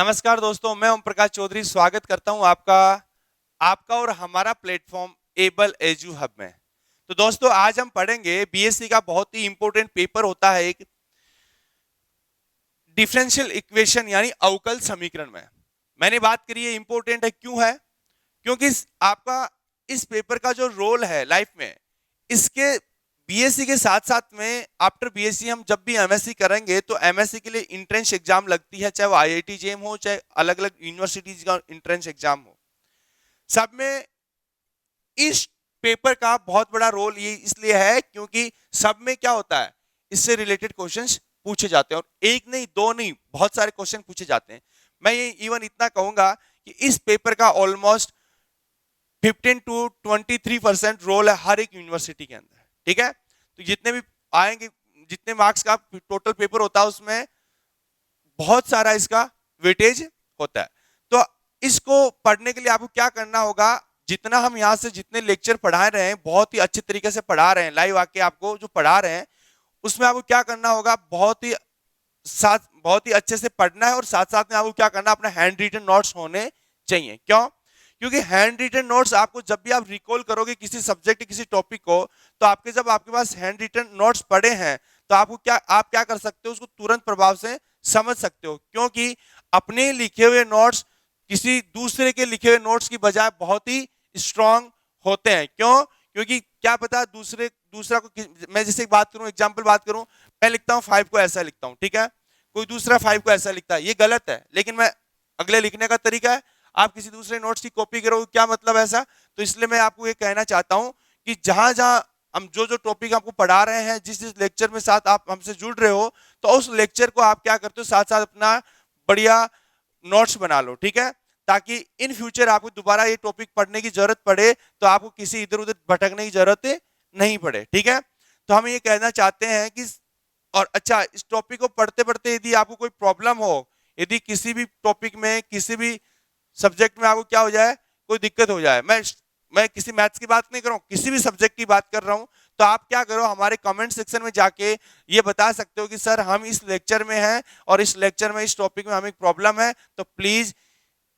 नमस्कार दोस्तों, मैं ओम प्रकाश चौधरी स्वागत करता हूं आपका आपका और हमारा प्लेटफॉर्म एबल एजू हब में। तो दोस्तों, आज हम पढ़ेंगे बीएससी का बहुत ही इंपॉर्टेंट पेपर होता है एक डिफरेंशियल इक्वेशन यानी अवकल समीकरण में। मैंने बात करी है इंपॉर्टेंट है, क्यों है? क्योंकि आपका इस पेपर का जो रोल है लाइफ में, इसके बीएससी के साथ साथ में आफ्टर बीएससी हम जब भी एमएससी करेंगे तो एमएससी के लिए एंट्रेंस एग्जाम लगती है, चाहे वो आईआईटी जेईई हो चाहे अलग अलग यूनिवर्सिटीज का एंट्रेंस एग्जाम हो। सब में इस पेपर का बहुत बड़ा रोल ये इसलिए है क्योंकि सब में क्या होता है, इससे रिलेटेड क्वेश्चंस पूछे जाते हैं, और एक नहीं दो नहीं बहुत सारे क्वेश्चन पूछे जाते हैं। मैं ये इवन इतना कहूंगा कि इस पेपर का ऑलमोस्ट 15 to 23% रोल है हर एक यूनिवर्सिटी के अंदर। ठीक है, तो जितने भी आएंगे, जितने मार्क्स का टोटल पेपर होता है उसमें बहुत सारा इसका वेटेज होता है। तो इसको पढ़ने के लिए आपको क्या करना होगा, जितना हम यहाँ से जितने लेक्चर पढ़ा रहे हैं बहुत ही अच्छे तरीके से पढ़ा रहे हैं, लाइव आके आपको जो पढ़ा रहे हैं उसमें आपको क्या करना होगा, बहुत ही अच्छे से पढ़ना है, और साथ साथ में आपको क्या करना है, अपना हैंड रिटन नोट्स होने चाहिए। क्यों? क्योंकि हैंड रिटन नोट्स आपको जब भी आप रिकॉल करोगे किसी सब्जेक्ट किसी टॉपिक को, तो जब आपके पास हैंड रिटन नोट्स पड़े हैं तो आप क्या कर सकते हो, उसको तुरंत प्रभाव से समझ सकते हो। क्योंकि अपने लिखे हुए नोट्स किसी दूसरे के लिखे हुए नोट्स की बजाय बहुत ही स्ट्रांग होते हैं। क्यों? क्योंकि क्या पता दूसरा को, मैं जैसे बात करूं, एग्जांपल बात करूं, मैं लिखता हूं 5 को ऐसा लिखता हूं, ठीक है, कोई दूसरा 5 को ऐसा लिखता है, ये गलत है, लेकिन मैं अगले लिखने का तरीका है, आप किसी दूसरे नोट्स की कॉपी करोगे, क्या मतलब ऐसा? तो इसलिए मैं आपको ये कहना चाहता हूं कि जहां जहां हम जो टॉपिक आपको पढ़ा रहे हैं, जिस लेक्चर में साथ आप हमसे जुड़ रहे हो, तो उस लेक्चर को आप क्या करते हो, साथ साथ अपना बढ़िया नोट्स बना लो। ठीक है, ताकि इन फ्यूचर आपको दोबारा ये टॉपिक पढ़ने की जरूरत पड़े तो आपको किसी इधर उधर भटकने की जरूरत नहीं पड़े। ठीक है, तो हम ये कहना चाहते हैं कि, और अच्छा, इस टॉपिक को पढ़ते पढ़ते यदि आपको कोई प्रॉब्लम हो, यदि किसी भी टॉपिक में किसी भी सब्जेक्ट में आपको क्या हो जाए, कोई दिक्कत हो जाए, मैं किसी मैथ्स की बात नहीं कर रहा हूं, किसी भी सब्जेक्ट की बात कर रहा हूं, तो आप क्या करो, हमारे कमेंट सेक्शन में जाके ये बता सकते हो कि सर हम इस लेक्चर में हैं और इस लेक्चर में इस टॉपिक में हमें प्रॉब्लम है, तो प्लीज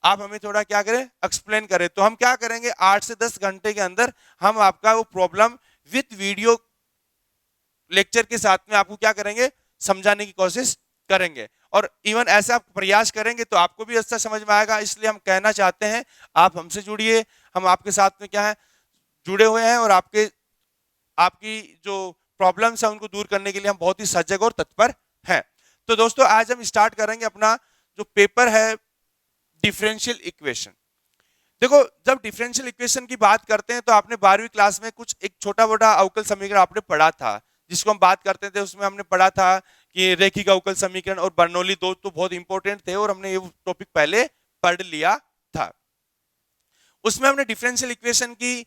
आप हमें थोड़ा क्या करें, एक्सप्लेन करें। तो हम क्या करेंगे, 8 से 10 घंटे के अंदर हम आपका वो प्रॉब्लम विथ वीडियो लेक्चर के साथ में आपको क्या करेंगे, समझाने की कोशिश करेंगे, और इवन ऐसा प्रयास करेंगे तो आपको भी अच्छा समझ में आएगा। इसलिए हम कहना चाहते हैं आप हमसे जुड़िए, हम आपके साथ में क्या है, जुड़े हुए हैं, और आपकी जो प्रॉब्लम्स है उनको दूर करने के लिए हम बहुत ही सजग और तत्पर हैं। तो दोस्तों, आज हम स्टार्ट करेंगे अपना जो पेपर है डिफरेंशियल इक्वेशन। देखो, जब डिफरेंशियल इक्वेशन की बात करते हैं तो आपने 12वीं क्लास में कुछ एक छोटा मोटा अवकल समीकरण आपने पढ़ा था, जिसको हम बात करते थे, उसमें हमने पढ़ा था कि रेखिक अवकल समीकरण और बर्नौली दो तो बहुत इंपॉर्टेंट थे, और हमने ये टॉपिक पहले पढ़ लिया था। उसमें हमने डिफरेंशियल इक्वेशन की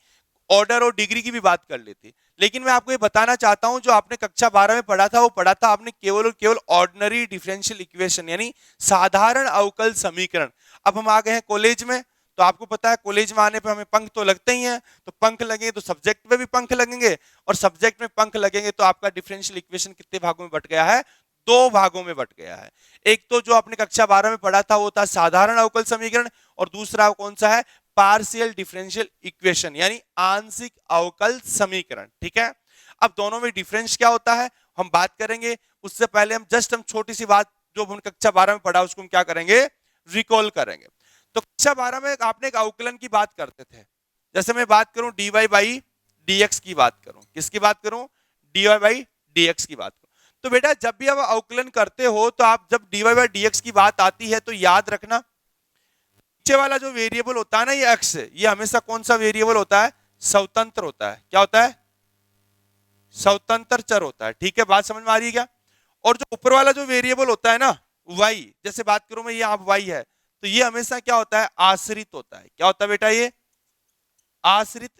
ऑर्डर और डिग्री की भी बात कर ली थी। लेकिन मैं आपको ये बताना चाहता हूं, जो आपने कक्षा 12 में पढ़ा था वो पढ़ा था आपने केवल और केवल ऑर्डिनरी डिफरेंशियल इक्वेशन यानी साधारण अवकल समीकरण। अब हम आ गए हैं कॉलेज में, तो आपको पता है कॉलेज में आने पर हमें पंख तो लगते ही हैं, तो पंख लगेंगे तो सब्जेक्ट में भी पंख लगेंगे, और सब्जेक्ट में पंख लगेंगे तो आपका डिफरेंशियल इक्वेशन कितने भागों में बट गया है, 2 भागों में बट गया है। एक तो जो आपने कक्षा 12 में पढ़ा था वो था साधारण अवकल समीकरण, और दूसरा कौन सा है, पार्शियल डिफरेंशियल इक्वेशन यानी आंशिक अवकल समीकरण। ठीक है, अब दोनों में डिफरेंस क्या होता है हम बात करेंगे। उससे पहले हम छोटी सी बात जो हमने कक्षा 12 में पढ़ा उसको हम क्या करेंगे, रिकॉल करेंगे। तो कक्षा 12 में आपने एक अवकलन की बात करते थे, जैसे मैं बात करूं dy बाई dx की बात करूं, किसकी बात करूं, dy बाई dx की बात करूं। तो बेटा, जब भी आप अवकलन करते हो तो आप जब dy बाई dx की बात आती है तो याद रखना, नीचे वाला जो वेरिएबल होता है ना, ये x, ये हमेशा कौन सा वेरिएबल होता है, स्वतंत्र होता है। क्या होता है, स्वतंत्र चर होता है। ठीक है, बात समझ में आ रही है क्या? और जो ऊपर वाला जो वेरिएबल होता है ना y, जैसे बात करूं मैं, ये आप y है, तो ये हमेशा क्या होता है, आश्रित होता है। क्या होता है बेटा, ये आश्रित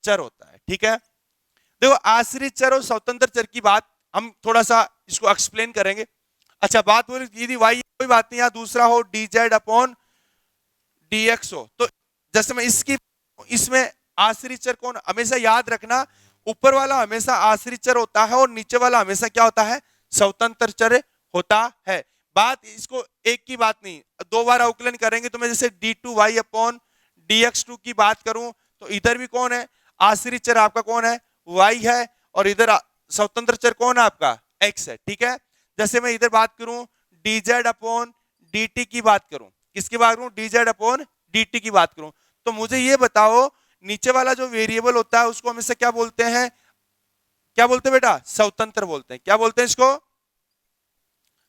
चर होता है। ठीक है, देखो आश्रित चर और स्वतंत्र चर की बात हम थोड़ा सा इसको एक्सप्लेन करेंगे। अच्छा, बात हो रही यदि y कोई बात नहीं, या दूसरा हो dz अपॉन dx हो, तो जैसे मैं इसमें आश्रित चर कौन, हमेशा याद रखना ऊपर वाला हमेशा आश्रित चर होता है और नीचे वाला हमेशा क्या होता है, स्वतंत्र चर होता है। बात इसको एक की बात नहीं, दो बार अवकलन करेंगे तो मैं जैसे d2y अपॉन dx2 की बात करूं तो इधर भी कौन है, आश्रित चर आपका कौन है, y है, और इधर स्वतंत्र चर कौन है आपका, x है। ठीक है, जैसे मैं इधर बात करूं dz अपॉन dt की बात करूं, किसकी बात करूं, dz अपॉन dt की बात करूं, तो मुझे ये बताओ नीचे वाला जो वेरिएबल होता है उसको हमेशा क्या बोलते हैं, क्या बोलते हैं बेटा, स्वतंत्र बोलते हैं। क्या बोलते हैं इसको,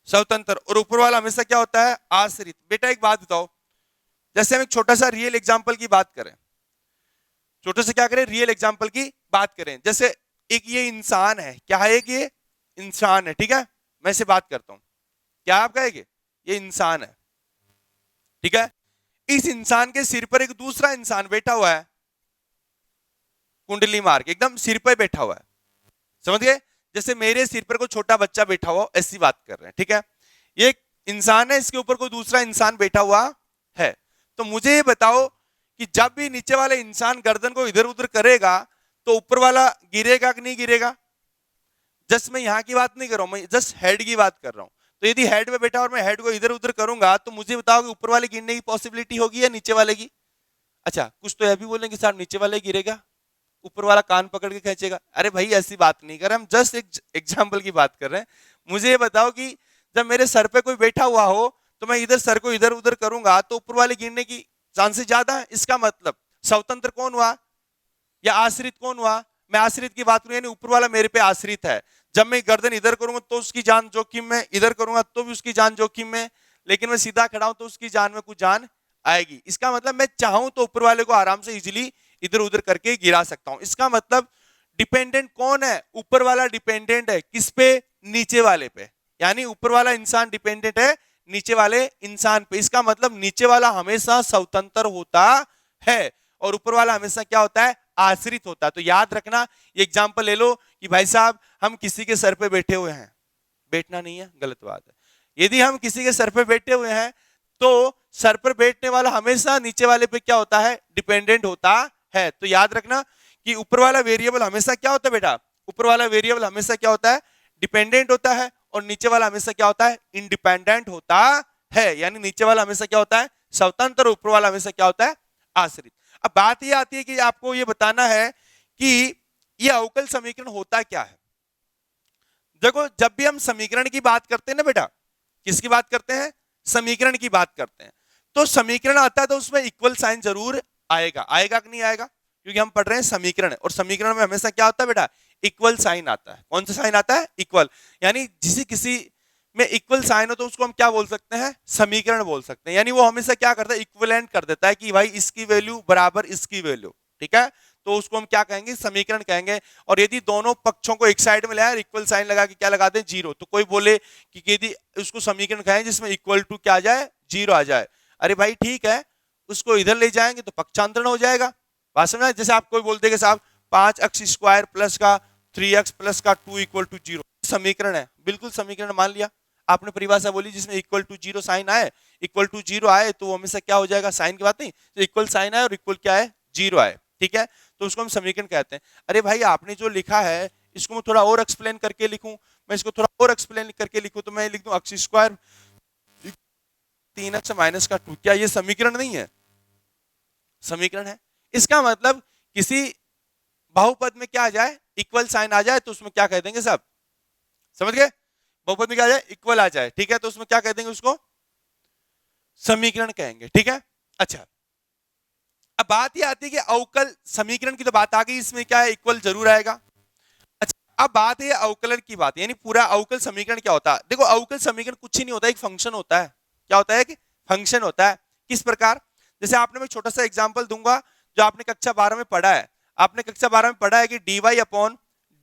स्वतंत्र। और ऊपर वाला हमेशा क्या होता है, आश्रित। बेटा एक बात बताओ, जैसे हम एक छोटा सा रियल एग्जांपल की बात करें, छोटे से क्या करें, रियल एग्जांपल की बात करें। जैसे एक ये इंसान है, क्या है, एक ये इंसान है, ठीक है, मैं इसे बात करता हूं, क्या आप कहेंगे, ये इंसान है, ठीक है। इस इंसान के सिर पर एक दूसरा इंसान बैठा हुआ है, कुंडली मार के एकदम सिर पर बैठा हुआ है, समझ गए। जैसे मेरे सिर पर कोई छोटा बच्चा बैठा हुआ, ऐसी बात कर रहे हैं, ठीक है। ये एक इंसान है, इसके ऊपर कोई दूसरा इंसान बैठा हुआ है। तो मुझे ये बताओ कि जब भी नीचे वाले इंसान गर्दन को इधर उधर करेगा तो ऊपर वाला गिरेगा कि नहीं गिरेगा। जस्ट मैं यहां की बात नहीं कर रहा हूं, मैं जस्ट हेड की बात कर रहा हूं। तो यदि हेड पे बैठा और मैं हेड को इधर उधर करूंगा तो मुझे बताओ कि ऊपर वाले गिरने की पॉसिबिलिटी होगी या नीचे वाले की। अच्छा, कुछ तो यह भी बोलेंगे साहब नीचे वाले गिरेगा, ऊपर वाला कान पकड़ के खींचेगा। अरे भाई ऐसी बात नहीं कर रहे, हम जस्ट एक एग्जाम्पल की बात कर रहे हैं। मुझे ये बताओ कि जब मेरे सर पे कोई बैठा हुआ हो तो मैं इधर सर को इधर उधर करूंगा तो ऊपर वाले गिरने की चांसेस ज्यादा है। इसका मतलब स्वतंत्र कौन हुआ या आश्रित कौन हुआ, मैं आश्रित की बात करूं, यानी ऊपर वाला मेरे पे आश्रित है। जब मैं गर्दन इधर करूंगा तो उसकी जान जोखिम में, इधर करूंगा तो भी उसकी जान जोखिम में, लेकिन मैं सीधा खड़ा हूं तो उसकी जान में कुछ जान आएगी। इसका मतलब मैं चाहूं तो ऊपर वाले को आराम से इजिली इधर उधर करके गिरा सकता हूं। इसका मतलब डिपेंडेंट कौन है, ऊपर वाला डिपेंडेंट है किस पे, नीचे वाले पे। यानी ऊपर वाला इंसान डिपेंडेंट है नीचे वाले इंसान पे। इसका मतलब नीचे वाला हमेशा स्वतंत्र होता है और ऊपर वाला हमेशा क्या होता है, आश्रित होता है। तो याद रखना, ये एग्जांपल ले लो कि भाई साहब हम किसी के सर पे बैठे हुए हैं, बैठना नहीं है, गलत बात है। यदि हम किसी के सर पे बैठे हुए हैं तो सर पर बैठने वाला हमेशा नीचे वाले पे क्या होता है, डिपेंडेंट होता है। तो याद रखना कि ऊपर वाला वेरिएबल हमेशा क्या होता है बेटा, ऊपर वाला वेरिएबल हमेशा क्या होता है, डिपेंडेंट होता है, और नीचे वाला हमेशा क्या होता है, इंडिपेंडेंट होता है। यानी नीचे वाला हमेशा क्या होता है, स्वतंत्र, ऊपर वाला हमेशा क्या होता है, आश्रित। अब बात यह आती है कि आपको यह बताना है कि यह अवकल समीकरण होता क्या है। देखो जब भी हम समीकरण की बात करते हैं ना बेटा, किसकी बात करते हैं, समीकरण की बात करते हैं, तो समीकरण आता है तो उसमें इक्वल साइन जरूर आएगा, आएगा कि नहीं आएगा, क्योंकि हम पढ़ रहे हैं समीकरण, और समीकरण में हमेशा क्या होता है बेटा, इक्वल साइन आता है। कौन सा साइन आता है, इक्वल। यानी जिसे किसी में इक्वल साइन हो तो उसको हम क्या बोल सकते हैं, समीकरण बोल सकते हैं। यानी वो हमेशा क्या करता है, इक्विवेलेंट कर देता है कि भाई इसकी वैल्यू बराबर इसकी वैल्यू, ठीक है, तो उसको हम क्या कहेंगे, समीकरण कहेंगे। और यदि दोनों पक्षों को एक साइड में लाया, इक्वल साइन लगा के क्या लगा दें, जीरो, तो कोई बोले कि यदि उसको समीकरण कहें जिसमें इक्वल टू क्या आ जाए, जीरो आ जाए, अरे भाई ठीक है, उसको इधर ले जाएंगे तो पक्षांतरण हो जाएगा। बात समझ, जैसे आप कोई बोलते कि साहब 5x² प्लस का 3x प्लस का 2 इक्वल टू जीरो, समीकरण है, बिल्कुल समीकरण मान लिया आपने, परिभाषा बोली जिसमें इक्वल टू जीरो साइन आए, इक्वल टू जीरो आए तो वो हमेशा क्या हो जाएगा, साइन की बात नहीं, तो इक्वल साइन आए और इक्वल क्या है, जीरो आए, ठीक है, तो उसको हम समीकरण कहते हैं। अरे भाई आपने जो लिखा है इसको मैं थोड़ा और एक्सप्लेन करके लिखूं, मैं इसको थोड़ा और एक्सप्लेन करके लिखूं तो मैं लिख दूं x² 3x माइनस का 2, क्या ये समीकरण नहीं है, समीकरण है। इसका मतलब किसी बहुपद में क्या आ जाए, इक्वल साइन आ जाए तो उसमें क्या कह देंगे सब, समझ गए, बहुपद में क्या आ जाए, इक्वल आ जाए, ठीक है, तो उसमें क्या कह देंगे, उसको समीकरण कहेंगे, ठीक है। अच्छा अब बात ये आती है कि अवकल समीकरण की तो बात आ गई, इसमें क्या है, इक्वल जरूर आएगा। अच्छा अब बात है अवकलन की बात, यानी पूरा अवकल समीकरण क्या होता है। देखो अवकल समीकरण कुछ ही नहीं होता, एक फंक्शन होता है। क्या होता है, कि फंक्शन होता है। किस प्रकार, जैसे आपने, मैं छोटा सा एग्जांपल दूंगा जो आपने कक्षा 12 में पढ़ा है। आपने कक्षा 12 में पढ़ा है कि dy upon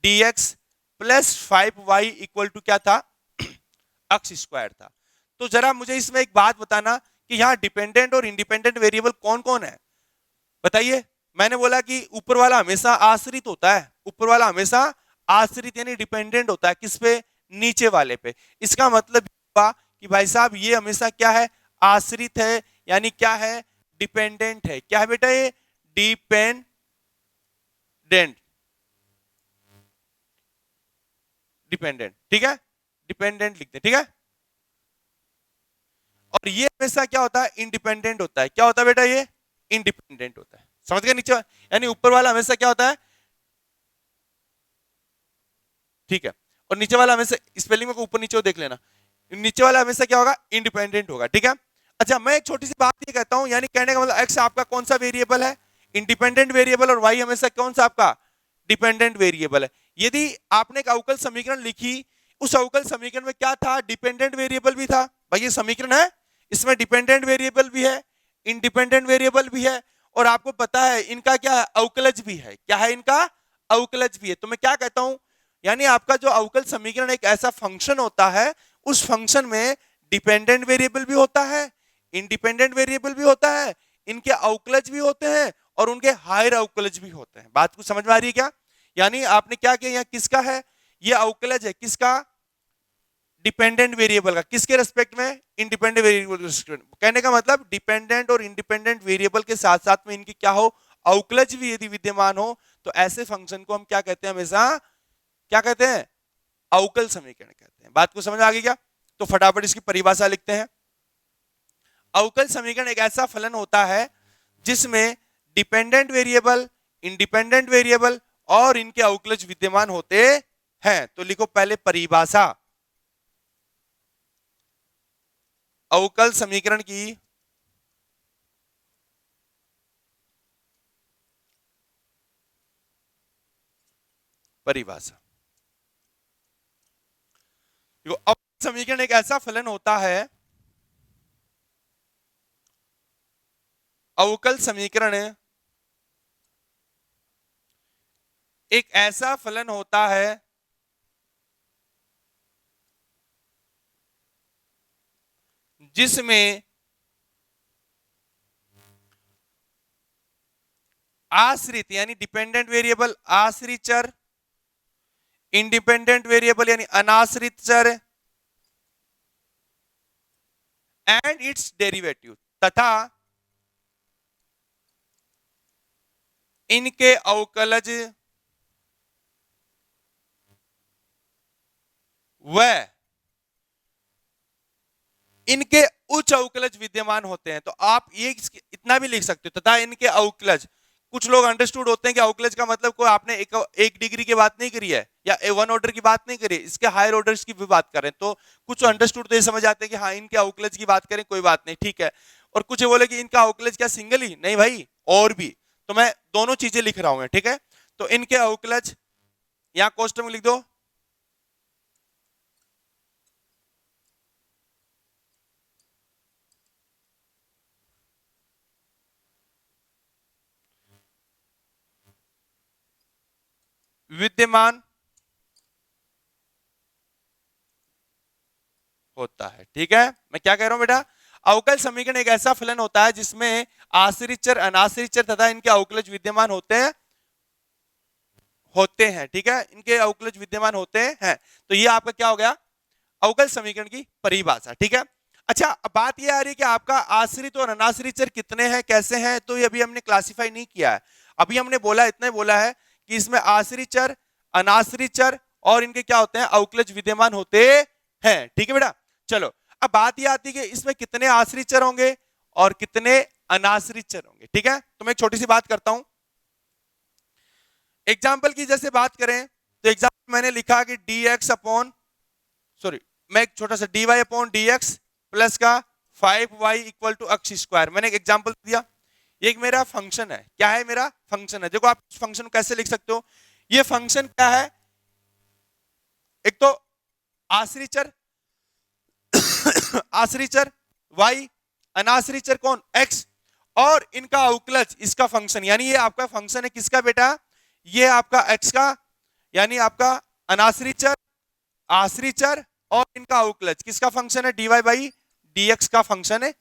dx plus 5y equal to क्या था, x² था। तो जरा मुझे इसमें एक बात बताना कि यहाँ डिपेंडेंट और इंडिपेंडेंट वेरिएबल कौन कौन है, बताइए। मैंने बोला कि ऊपर वाला हमेशा आश्रित होता है, ऊपर वाला हमेशा आश्रित यानी डिपेंडेंट होता है किस पे, नीचे वाले पे। इसका मतलब हुआ कि भाई साहब ये हमेशा क्या है, आश्रित है, यानी क्या है, डिपेंडेंट है। क्या है बेटा, ये डिपेंडेंट, डिपेंडेंट, ठीक है, डिपेंडेंट लिखते हैं, ठीक है। और ये हमेशा क्या होता है, इंडिपेंडेंट होता है। क्या होता है बेटा, ये इंडिपेंडेंट होता है। समझ गए नीचे, यानी ऊपर वाला हमेशा क्या होता है, ठीक है, और नीचे वाला हमेशा, स्पेलिंग में को ऊपर नीचे देख लेना, नीचे वाला हमेशा क्या होगा, इंडिपेंडेंट होगा। ठीक है, अच्छा मैं एक छोटी सी बात ये कहता हूं, यानी कहने का मतलब एक्स आपका कौन सा वेरिएबल है, इंडिपेंडेंट वेरिएबल, और वाई हमेशा कौन सा आपका डिपेंडेंट वेरिएबल है। यदि आपने एक अवकल समीकरण लिखी, उस अवकल समीकरण में क्या था, डिपेंडेंट वेरिएबल भी था। भाई ये समीकरण है, इसमें डिपेंडेंट वेरिएबल भी है, इंडिपेंडेंट वेरिएबल भी है, और आपको पता है इनका क्या है, अवकलज भी है। क्या है, इनका अवकलज भी है। तो मैं क्या कहता हूं, यानी आपका जो अवकल समीकरण एक ऐसा फंक्शन होता है, उस फंक्शन में डिपेंडेंट वेरिएबल भी होता है, इंडिपेंडेंट वेरिएबल भी होता है, इनके अवकलज भी होते हैं, और उनके हायर अवकलज भी होते हैं। बात को समझ में आ रही है क्या? यानी आपने क्या किया, यहाँ किसका है, ये अवकलज है, किसका, डिपेंडेंट वेरिएबल का, किसके रेस्पेक्ट में, इंडिपेंडेंट वेरिएबल के रेस्पेक्ट में। कहने का मतलब डिपेंडेंट और इंडिपेंडेंट वेरिएबल के साथ साथ में इनकी क्या हो, अवकलज भी यदि विद्यमान हो, तो ऐसे फंक्शन को हम क्या कहते हैं, हमेशा क्या कहते हैं, अवकल समीकरण कहते हैं। बात को समझ आ गई क्या? तो फटाफट इसकी परिभाषा लिखते हैं। अवकल समीकरण एक ऐसा फलन होता है जिसमें डिपेंडेंट वेरिएबल, इंडिपेंडेंट वेरिएबल और इनके अवकलज विद्यमान होते हैं। तो लिखो पहले परिभाषा, अवकल समीकरण की परिभाषा। अवकल समीकरण एक ऐसा फलन होता है, अवकल समीकरण एक ऐसा फलन होता है जिसमें आश्रित यानी डिपेंडेंट वेरिएबल, आश्रित चर, इंडिपेंडेंट वेरिएबल यानी अनाश्रित चर, एंड इट्स डेरिवेटिव तथा इनके अवकलज व इनके उच्च अवकलज विद्यमान होते हैं। तो आप ये इतना भी लिख सकते हो, तथा इनके अवकलज। कुछ लोग अंडरस्टूड होते हैं कि अवकलज का मतलब कोई आपने एक डिग्री की बात नहीं करी है, या वन ऑर्डर की बात नहीं करी, इसके हायर ऑर्डर्स की भी बात करें। तो कुछ अंडरस्टूड तो ये समझ आते हैं कि हाँ इनके अवकलज की बात करें, कोई बात नहीं, ठीक है। और कुछ बोले कि इनका अवकलज क्या सिंगल ही, नहीं भाई और भी। तो मैं दोनों चीजें लिख रहा हूं, ठीक है। तो इनके अवकलज यहां कोष्टक में लिख दो, विद्यमान होता है। ठीक है, मैं क्या कह रहा हूं बेटा, अवकल समीकरण एक ऐसा फलन होता है जिसमें आश्रित चर, अनाश्रित चर तथा इनके अवकलज विद्यमान होते हैं। ठीक है, इनके अवकलज विद्यमान होते हैं। तो ये आपका क्या हो गया, अवकल समीकरण की परिभाषा। ठीक है, अच्छा अब बात ये आ रही है कि आपका आश्रित और अनाश्रित चर कितने हैं, कैसे हैं। तो ये अभी हमने क्लासिफाई नहीं किया है, अभी हमने बोला इतना बोला है कि इसमें आश्रित चर, अनाश्रित चर और इनके क्या होते हैं, अवकलज विद्यमान होते हैं। ठीक है बेटा, चलो अब बात ये आती है कि इसमें कितने आश्रित चर होंगे और कितने अनाश्रित चर होंगे। ठीक है, तो मैं एक छोटी सी बात करता हूं। एग्जाम्पल की जैसे बात करें तो एग्जाम्पल मैंने लिखा कि dx अपॉन, सॉरी मैं एक छोटा सा dy अपॉन dx प्लस का 5y equal to x square, मैंने एक एग्जाम्पल दिया। ये एक मेरा फंक्शन है, क्या है, मेरा फंक्शन है। देखो आप इस फंक्शन को कैसे लिख सकते हो, ये फंक्शन क्या है, एक तो आश्रित चर आश्रित चर y, अनाश्रित चर कौन, x, और इनका अवकलज इसका फंक्शन, यानी ये आपका फंक्शन है किसका बेटा, ये आपका x का, यानी आपका अनाश्रित चर, आश्रित चर और इनका अवकलज किसका फंक्शन है, dy बाई dx का फंक्शन है।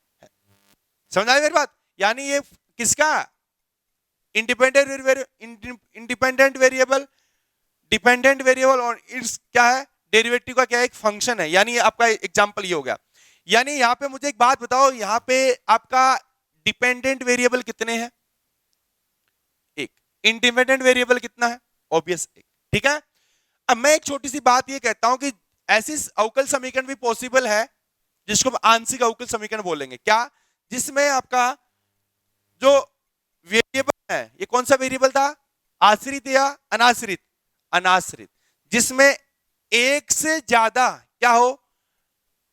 समझ आए मेरी बात, यानी ये किसका, इंडिपेंडेंट वेरिएबल, डिपेंडेंट वेरिएबल और इट्स क्या है, डेरिवेटिव का क्या है, एक फंक्शन है। यानी आपका एग्जांपल ये हो गया। यानी यहां पे मुझे एक बात बताओ, यहां पे आपका डिपेंडेंट वेरिएबल कितने हैं, एक, इंडिपेंडेंट वेरिएबल कितना है, ऑब्वियस एक। ठीक है, अब मैं एक छोटी सी बात ये कहता हूं कि ऐसी अवकल समीकरण भी पॉसिबल है जिसको हम आंशिक अवकल समीकरण बोलेंगे। क्या? जिसमें आपका जो वेरिएबल है, ये कौन सा वेरिएबल था? आश्रित या अनाश्रित? अनाश्रित। जिसमें एक से ज्यादा क्या हो?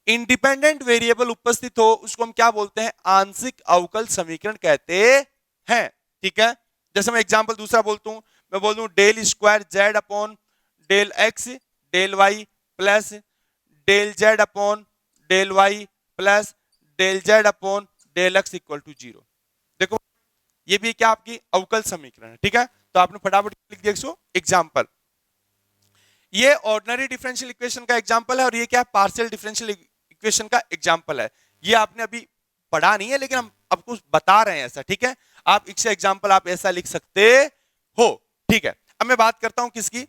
इंडिपेंडेंट वेरिएबल उपस्थित हो, उसको हम क्या बोलते हैं? आंशिक अवकल समीकरण कहते हैं। ठीक है, जैसे मैं एग्जांपल दूसरा बोलता हूं, मैं बोल दूं del square z upon del x del y plus del z upon del y plus del z upon del x equal to 0। देखो ये भी क्या आपकी अवकल समीकरण है। ठीक है, तो आपने फटाफट लिख दिया इसको एग्जांपल। ये ऑर्डिनरी डिफरेंशियल इक्वेशन का एग्जांपल है और ये क्या है? पार्शियल डिफरेंशियल इक्वेशन का एग्जांपल है। ये आपने अभी पढ़ा नहीं है, लेकिन हम आपको बता रहे हैं ऐसा। ठीक है, आप इससे एग्जांपल आप ऐसा लिख सकते हो। ठीक है, अब मैं बात करता हूं किसकी?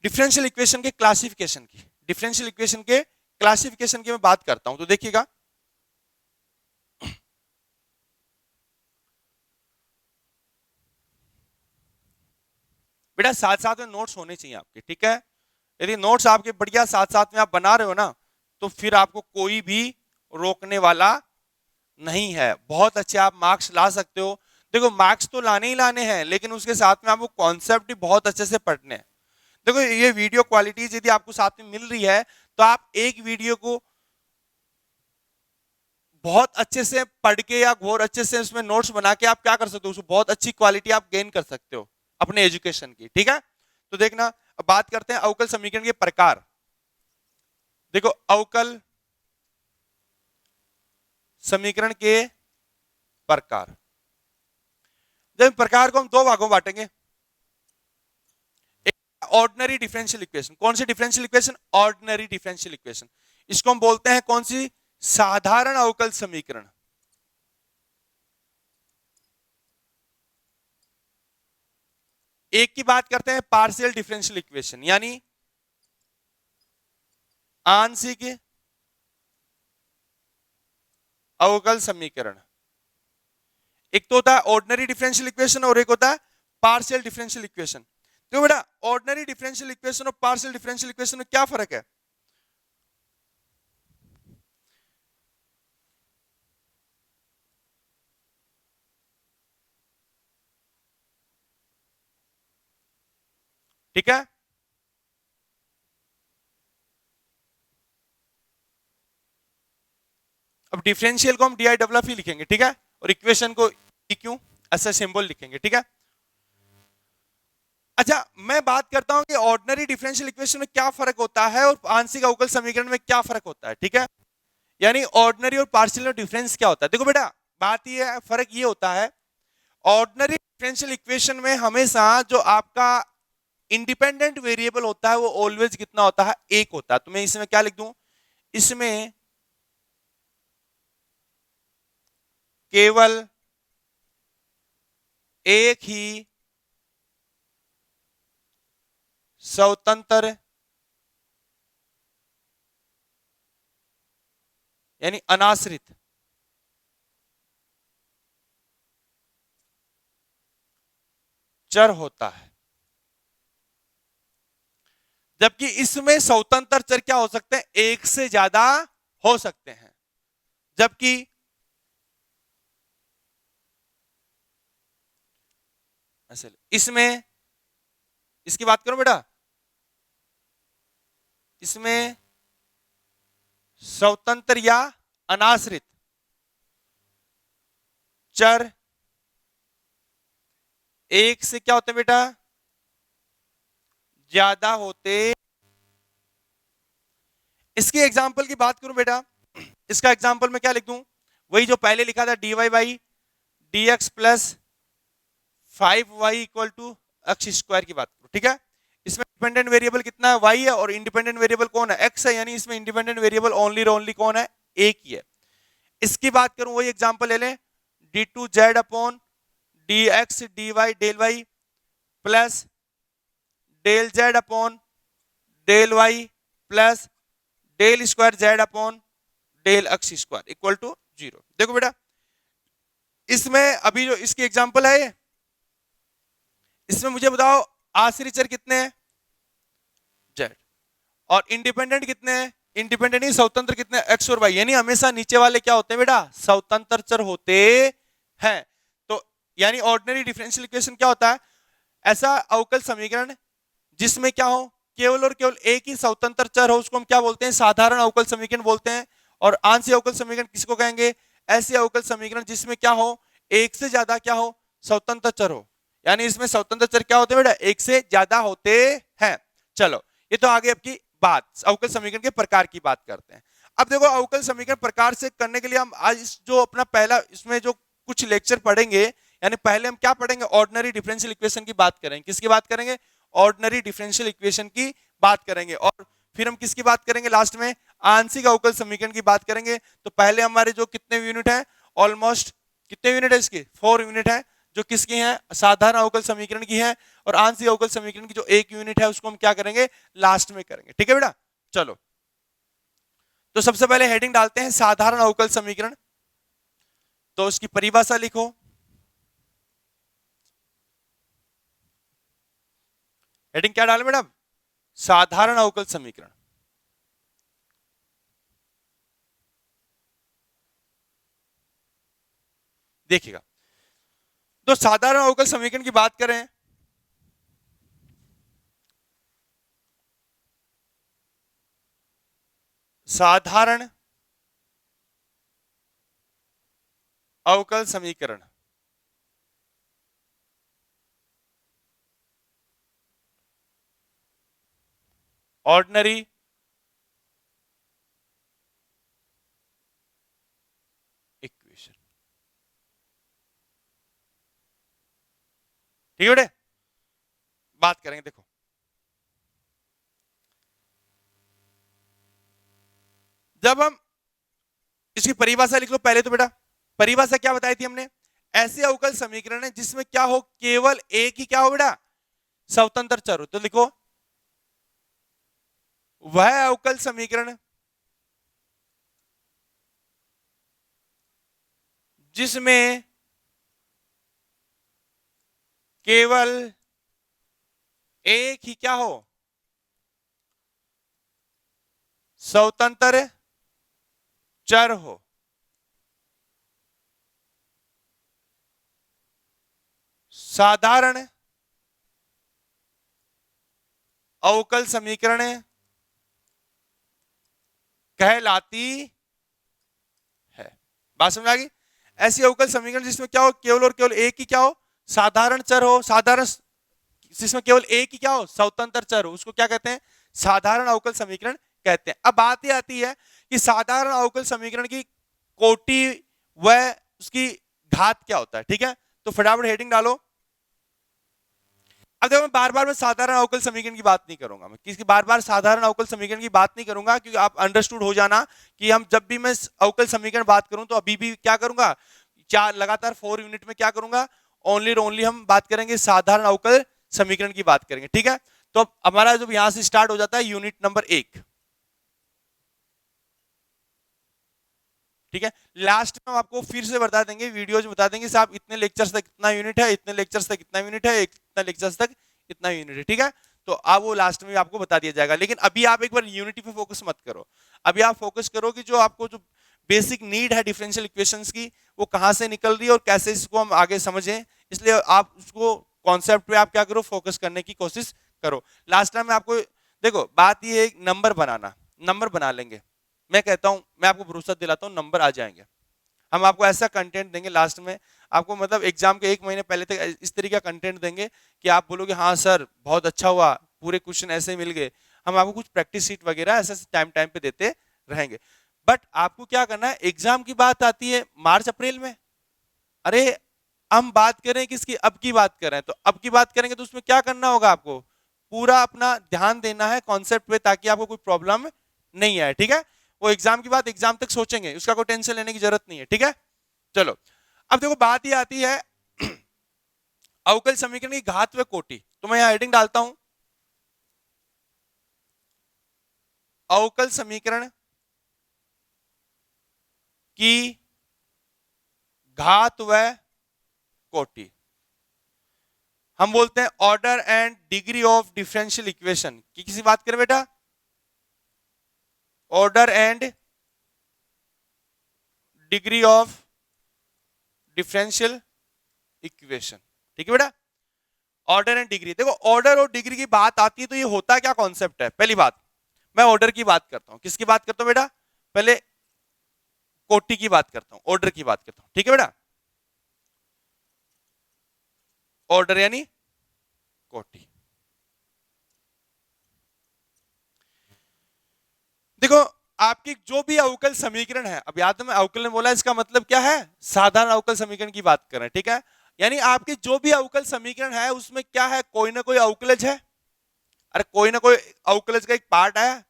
डिफरेंशियल इक्वेशन के क्लासिफिकेशन की। डिफरेंशियल इक्वेशन के क्लासिफिकेशन की मैं बात करता हूं, तो देखिएगा बेटा, साथ साथ में नोट्स होने चाहिए आपके। ठीक है, यदि नोट्स आपके बढ़िया साथ साथ में आप बना रहे हो ना, तो फिर आपको कोई भी रोकने वाला नहीं है। बहुत अच्छे आप मार्क्स ला सकते हो। देखो मार्क्स तो लाने ही लाने हैं, लेकिन उसके साथ में आपको कॉन्सेप्ट भी बहुत अच्छे से पढ़ने हैं। देखो ये वीडियो क्वालिटीज यदि आपको साथ में मिल रही है, तो आप एक वीडियो को बहुत अच्छे से पढ़ के या बहुत अच्छे से उसमें नोट्स बना के आप क्या कर सकते हो? उसको बहुत अच्छी क्वालिटी आप गेन कर सकते हो अपने एजुकेशन की। ठीक है, तो देखना, अब बात करते हैं अवकल समीकरण के प्रकार। देखो अवकल समीकरण के प्रकार, जब प्रकार को हम दो भागों में बांटेंगे। एक ऑर्डिनरी डिफरेंशियल इक्वेशन। कौन सी differential equation? Ordinary differential equation. इसको हम बोलते हैं कौन सी? साधारण अवकल समीकरण। एक की बात करते हैं पार्शियल डिफरेंशियल इक्वेशन, यानी आंशिक अवकल समीकरण। एक तो होता है ऑर्डिनरी डिफरेंशियल इक्वेशन और एक होता है पार्शियल डिफरेंशियल इक्वेशन। तो बेटा ऑर्डिनरी डिफरेंशियल इक्वेशन और पार्शियल डिफरेंशियल इक्वेशन में क्या फर्क है? ठीक है, अब डिफरेंशियल को हम डी आई डब्ल्यू एफ ही लिखेंगे। ठीक है, और इक्वेशन को क्यू ऐसा सिंबल लिखेंगे। ठीक है, अच्छा मैं बात करता हूं कि ऑर्डिनरी डिफरेंशियल इक्वेशन में क्या फर्क होता है और आंशिक अवकल समीकरण में क्या फर्क होता है। ठीक है, यानी ऑर्डिनरी और पार्शियल में डिफरेंस क्या होता है? देखो बेटा बात ये है, फर्क ये होता है, ऑर्डिनरी डिफरेंशियल इक्वेशन में हमेशा जो आपका इंडिपेंडेंट वेरिएबल होता है वो ऑलवेज कितना होता है? एक होता है। तो मैं इसमें क्या लिख दूं? इसमें केवल एक ही स्वतंत्र यानी अनाश्रित चर होता है, जबकि इसमें स्वतंत्र चर क्या हो सकते हैं? एक से ज्यादा हो सकते हैं। जबकि इसमें, इसकी बात करो बेटा, इसमें स्वतंत्र या अनाश्रित चर एक से क्या होते हैं बेटा? ज्यादा होते। इसकी एग्जांपल की बात करूं बेटा, इसका एग्जांपल मैं क्या लिख दूं? वही जो पहले लिखा था, d y by d x plus 5y equal to x square की बात करूं। ठीक है, इसमें डिपेंडेंट वेरिएबल कितना है? y है, और इंडिपेंडेंट वेरिएबल कौन है? x है, यानी इसमें इंडिपेंडेंट वेरिएबल ओनली और ओनली कौन है? एक ही है। इसकी बात करूं, वही एग्जांपल ले लें, d two z upon d x d y del y plus del z upon del y plus del square z upon del x square equal to 0। देखो बेटा इसमें अभी जो इसकी एग्जांपल है, इसमें मुझे बताओ आश्रित चर कितने हैं? जेड। और इंडिपेंडेंट कितने हैं? इंडिपेंडेंट नहीं, स्वतंत्र कितने, एक्स और वाई, यानी हमेशा नीचे वाले क्या होते हैं बेटा, स्वतंत्र चर होते हैं। तो यानी ऑर्डिनरी डिफरेंशियल इक्वेशन क्या होता है, ऐसा अवकल समीकरण जिसमें क्या हो, केवल और केवल एक ही स्वतंत्र चर हो, उसको हम क्या बोलते हैं, साधारण अवकल समीकरण बोलते हैं। और आंशिक अवकल समीकरण किसको कहेंगे, ऐसे अवकल समीकरण जिसमें क्या हो, एक से ज्यादा क्या हो, स्वतंत्र चर हो। यानी इसमें स्वतंत्र चर क्या होते हैं बेटा, एक से ज्यादा होते हैं। चलो ये तो आगे आपकी बात, अवकल समीकरण के प्रकार की बात करते हैं। अब देखो अवकल समीकरण प्रकार से करने के लिए हम आज जो अपना पहला इसमें जो कुछ लेक्चर पढ़ेंगे, यानी पहले हम क्या पढ़ेंगे, ऑर्डिनरी डिफरेंशियल इक्वेशन की बात करेंगे। किसकी बात करेंगे, ऑर्डिनरी डिफरेंशियल इक्वेशन की बात करेंगे। और फिर हम किसकी बात करेंगे लास्ट में, आंशिक अवकल समीकरण की बात करेंगे। तो पहले हमारे जो कितने यूनिट है, ऑलमोस्ट कितने यूनिट है इसके, 4 यूनिट है, जो किसकी है, साधारण अवकल समीकरण की है। और आंशिक अवकल समीकरण की जो 1 यूनिट है उसको हम क्या करेंगे, लास्ट में करेंगे। ठीक है बेटा, चलो तो सबसे पहले हेडिंग डालते हैं साधारण अवकल समीकरण। तो उसकी परिभाषा लिखो, हेडिंग क्या डालें मैडम, साधारण अवकल समीकरण। देखिएगा, तो साधारण अवकल समीकरण की बात करें, साधारण अवकल समीकरण ऑर्डिनरी इक्वेशन। ठीक है बेटे, बात करेंगे। देखो जब हम इसकी परिभाषा लिख लो पहले, तो बेटा परिभाषा क्या बताई थी हमने, ऐसे अवकल समीकरण है जिसमें क्या हो, केवल एक ही क्या हो बेटा, स्वतंत्र चर हो। तो लिखो वह अवकल समीकरण जिसमें केवल एक ही क्या हो, स्वतंत्र चर हो। साधारण अवकल समीकरण कहलाती है। बात समझ आ गई, ऐसी अवकल समीकरण जिसमें क्या हो, केवल और केवल एक ही क्या हो, साधारण चर हो, साधारण जिसमें केवल एक ही क्या हो, स्वतंत्र चर हो, उसको क्या कहते हैं, साधारण अवकल समीकरण कहते हैं। अब बात यह आती है कि साधारण अवकल समीकरण की कोटि व उसकी घात क्या होता है। ठीक है, तो फटाफट हेडिंग डालो। अब देखो मैं बार बार साधारण अवकल समीकरण की बात नहीं करूंगा, मैं किसी बार बार साधारण अवकल समीकरण की बात नहीं करूंगा, क्योंकि आप अंडरस्टूड हो जाना कि हम जब भी मैं अवकल समीकरण बात करूं तो अभी भी क्या करूंगा, चार लगातार 4 यूनिट में क्या करूंगा, ओनली और ओनली हम बात करेंगे साधारण अवकल समीकरण की बात करेंगे। ठीक है, तो अब हमारा जब यहां से स्टार्ट हो जाता है यूनिट नंबर 1। ठीक है, लास्ट में हम आपको फिर से बता देंगे, वीडियोज में बता देंगे साहब इतने लेक्चर्स तक इतना यूनिट है, इतने लेक्चर्स तक इतना यूनिट है, इतने लेक्चर्स तक इतना यूनिट है। ठीक है, तो आप वो लास्ट में आपको बता दिया जाएगा। लेकिन अभी आप एक बार यूनिटी पे फोकस मत करो, अभी आप फोकस करो कि जो आपको जो बेसिक नीड है डिफरेंशियल इक्वेशंस की, वो कहां से निकल रही है और कैसे इसको हम आगे समझें। इसलिए आप उसको कॉन्सेप्ट पे आप क्या करो, फोकस करने की कोशिश करो। लास्ट टाइम में आपको देखो बात ये है, नंबर बनाना, नंबर बना लेंगे, मैं कहता हूं, मैं आपको भरोसा दिलाता हूं नंबर आ जाएंगे। हम आपको ऐसा कंटेंट देंगे लास्ट में, आपको मतलब एग्जाम के 1 महीने पहले तक इस तरीके का कंटेंट देंगे कि आप बोलोगे हाँ सर बहुत अच्छा हुआ, पूरे क्वेश्चन ऐसे ही मिल गए। हम आपको कुछ प्रैक्टिस शीट वगैरह ऐसे टाइम टाइम पे देते रहेंगे। बट आपको क्या करना है, एग्जाम की बात आती है मार्च अप्रैल में, अरे हम बात करें किसकी, अब की बात करें, तो अब की बात करेंगे तो उसमें क्या करना होगा, आपको पूरा अपना ध्यान देना है कॉन्सेप्ट पे, ताकि आपको कोई प्रॉब्लम नहीं आए। ठीक है, वो एग्जाम की बात एग्जाम तक सोचेंगे, उसका कोई टेंशन लेने की जरूरत नहीं है। ठीक है, चलो अब देखो बात ये आती है अवकल समीकरण की घात व कोटि। तो मैं यहां हेडिंग डालता हूं अवकल समीकरण की घात व कोटि। हम बोलते हैं order and degree of differential equation की किसी बात करें बेटा, order and degree of differential equation. ठीक है बेटा, ऑर्डर एंड डिग्री। देखो ऑर्डर और डिग्री की बात आती है तो ये होता क्या कॉन्सेप्ट है। पहली बात मैं ऑर्डर की बात करता हूं। किसकी बात करता हूं बेटा? पहले कोटि की बात करता हूं, ऑर्डर की बात करता हूं। ठीक है बेटा, ऑर्डर यानी कोटि। देखो आपकी जो भी अवकल समीकरण है, अब याद है मैं अवकल ने बोला इसका मतलब क्या है, साधारण अवकल समीकरण की बात कर रहे हैं। ठीक है, यानी आपके जो भी अवकल समीकरण है उसमें क्या है, कोई ना कोई अवकलज है। अरे कोई ना कोई अवकलज का एक पार्ट है।